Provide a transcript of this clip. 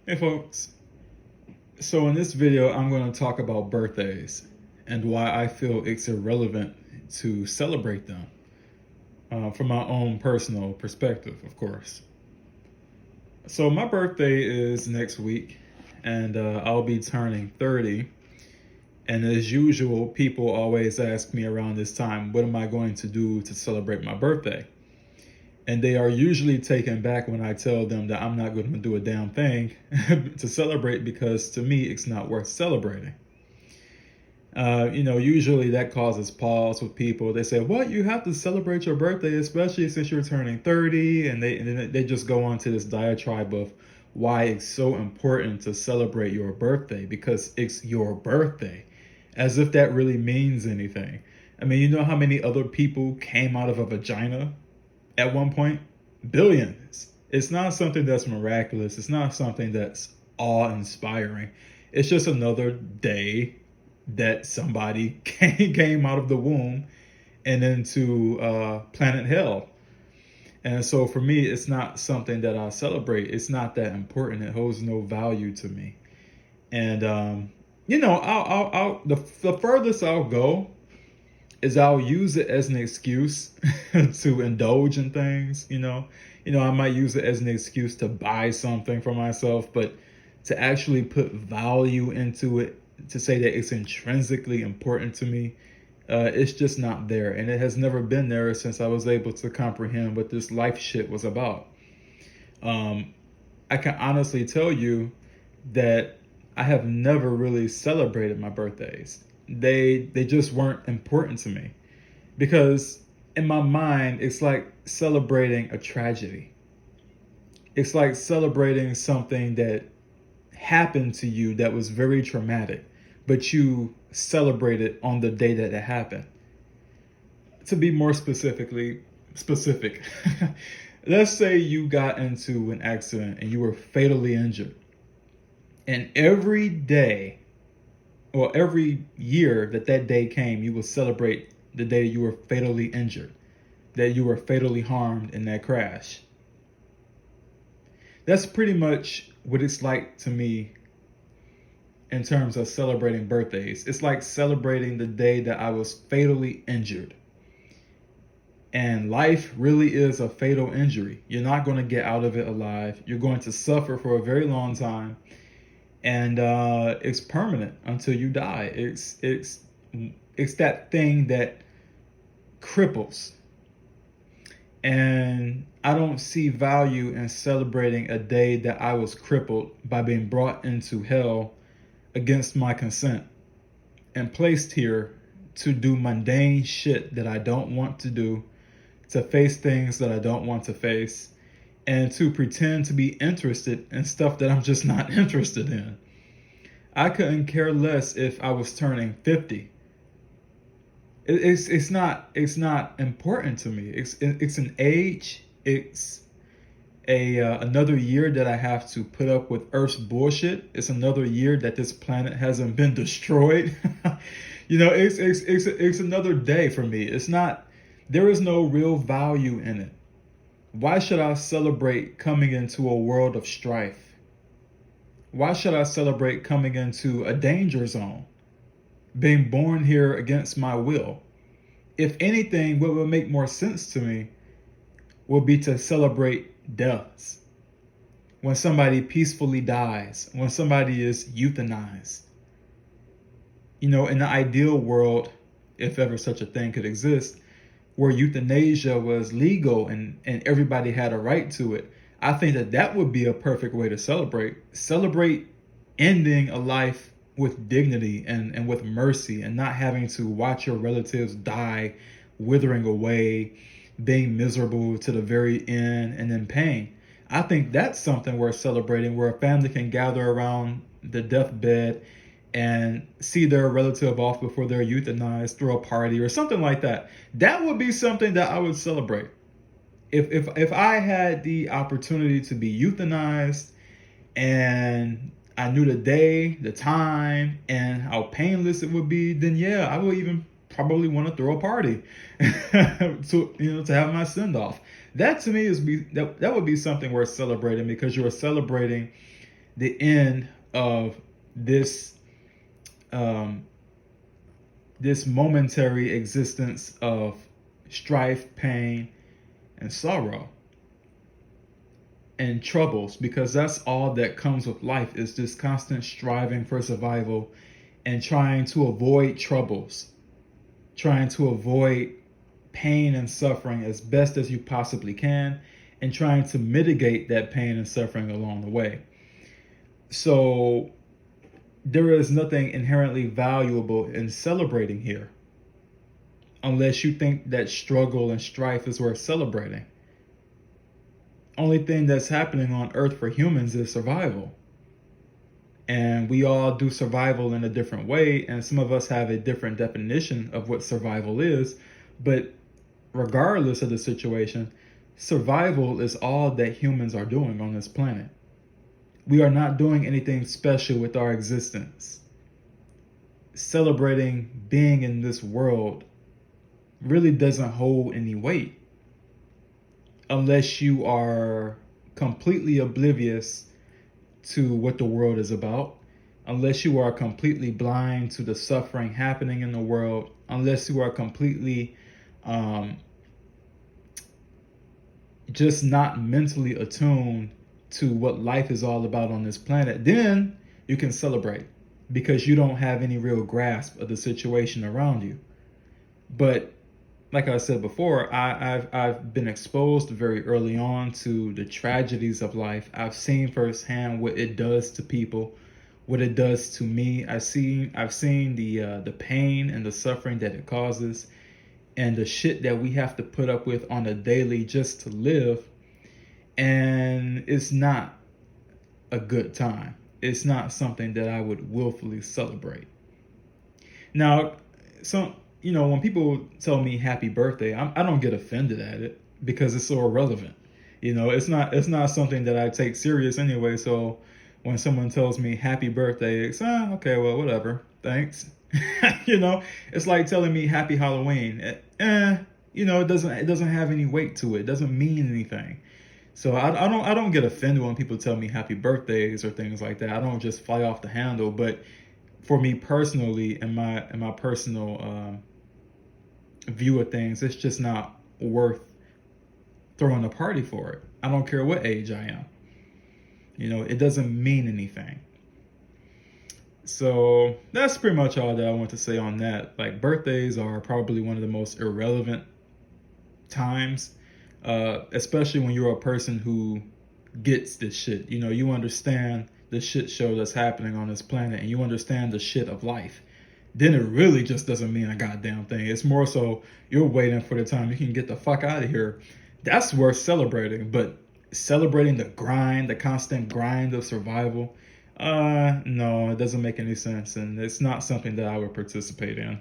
Hey folks, so in this video I'm going to talk about birthdays and why I feel it's irrelevant to celebrate them from my own personal perspective, of course. So my birthday is next week and I'll be turning 30. And as usual, people always ask me around this time, what am I going to do to celebrate my birthday? And they are usually taken back when I tell them that I'm not going to do a damn thing to celebrate because to me, it's not worth celebrating. Usually that causes pause with people. They say, "What? You have to celebrate your birthday, especially since you're turning 30," and then they just go on to this diatribe of why it's so important to celebrate your birthday because it's your birthday, as if that really means anything. I mean, you know how many other people came out of a vagina at one point? Billions. It's not something that's miraculous. It's not something that's awe-inspiring. It's just another day that somebody came out of the womb and into planet hell. And so for me, it's not something that I celebrate. It's not that important. It holds no value to me. And the furthest I'll go is I'll use it as an excuse to indulge in things. I might use it as an excuse to buy something for myself, but to actually put value into it, to say that it's intrinsically important to me, it's just not there. And it has never been there since I was able to comprehend what this life shit was about. I can honestly tell you that I have never really celebrated my birthdays. They just weren't important to me because in my mind it's like celebrating a tragedy. It's like celebrating something that happened to you that was very traumatic, but you celebrate it on the day that it happened. To be more specific, let's say you got into an accident and you were fatally injured. And every day or every year that day came, you will celebrate the day you were fatally injured, that you were fatally harmed in that crash. That's pretty much what it's like to me in terms of celebrating birthdays. It's like celebrating the day that I was fatally injured. And life really is a fatal injury. You're not going to get out of it alive. You're going to suffer for a very long time. And it's permanent until you die. It's that thing that cripples. And I don't see value in celebrating a day that I was crippled by being brought into hell against my consent and placed here to do mundane shit that I don't want to do, to face things that I don't want to face, and to pretend to be interested in stuff that I'm just not interested in. I couldn't care less if I was turning 50. It's not important to me. It's an age. It's another year that I have to put up with Earth's bullshit. It's another year that this planet hasn't been destroyed. It's another day for me. It's not. There is no real value in it. Why should I celebrate coming into a world of strife? Why should I celebrate coming into a danger zone? Being born here against my will. If anything, what would make more sense to me would be to celebrate deaths. When somebody peacefully dies, when somebody is euthanized. In the ideal world, if ever such a thing could exist, where euthanasia was legal and everybody had a right to it, I think that would be a perfect way to celebrate. Celebrate ending a life with dignity and with mercy and not having to watch your relatives die, withering away, being miserable to the very end and in pain. I think that's something worth celebrating, where a family can gather around the deathbed and see their relative off before they're euthanized, through a party or something like that. That would be something that I would celebrate. If I had the opportunity to be euthanized and I knew the day, the time, and how painless it would be, then yeah, I would even probably want to throw a party to have my send off. That to me that would be something worth celebrating, because you are celebrating the end of this this momentary existence of strife, pain, and sorrow and troubles, because that's all that comes with life, is this constant striving for survival and trying to avoid troubles, trying to avoid pain and suffering as best as you possibly can, and trying to mitigate that pain and suffering along the way. So there is nothing inherently valuable in celebrating here, unless you think that struggle and strife is worth celebrating. Only thing that's happening on earth for humans is survival. And we all do survival in a different way, and some of us have a different definition of what survival is. But regardless of the situation, survival is all that humans are doing on this planet. We are not doing anything special with our existence. Celebrating being in this world really doesn't hold any weight unless you are completely oblivious to what the world is about, unless you are completely blind to the suffering happening in the world, unless you are completely just not mentally attuned to what life is all about on this planet, then you can celebrate because you don't have any real grasp of the situation around you. But like I said before, I've been exposed very early on to the tragedies of life. I've seen firsthand what it does to people, what it does to me. I've seen the pain and the suffering that it causes, and the shit that we have to put up with on a daily just to live. And it's not a good time. It's not something that I would willfully celebrate. Now, when people tell me happy birthday, I don't get offended at it because it's so irrelevant. It's not something that I take serious anyway. So when someone tells me happy birthday, it's okay, well, whatever, thanks. It's like telling me happy Halloween. It doesn't have any weight to it. It doesn't mean anything. So I don't get offended when people tell me happy birthdays or things like that. I don't just fly off the handle. But for me personally, in my personal view of things, it's just not worth throwing a party for it. I don't care what age I am. It doesn't mean anything. So that's pretty much all that I want to say on that. Like, birthdays are probably one of the most irrelevant times, especially when you're a person who gets this shit. You understand the shit show that's happening on this planet, and you understand the shit of life. Then it really just doesn't mean a goddamn thing. It's more so you're waiting for the time you can get the fuck out of here. That's worth celebrating. But celebrating the grind, the constant grind of survival, no, it doesn't make any sense, and it's not something that I would participate in.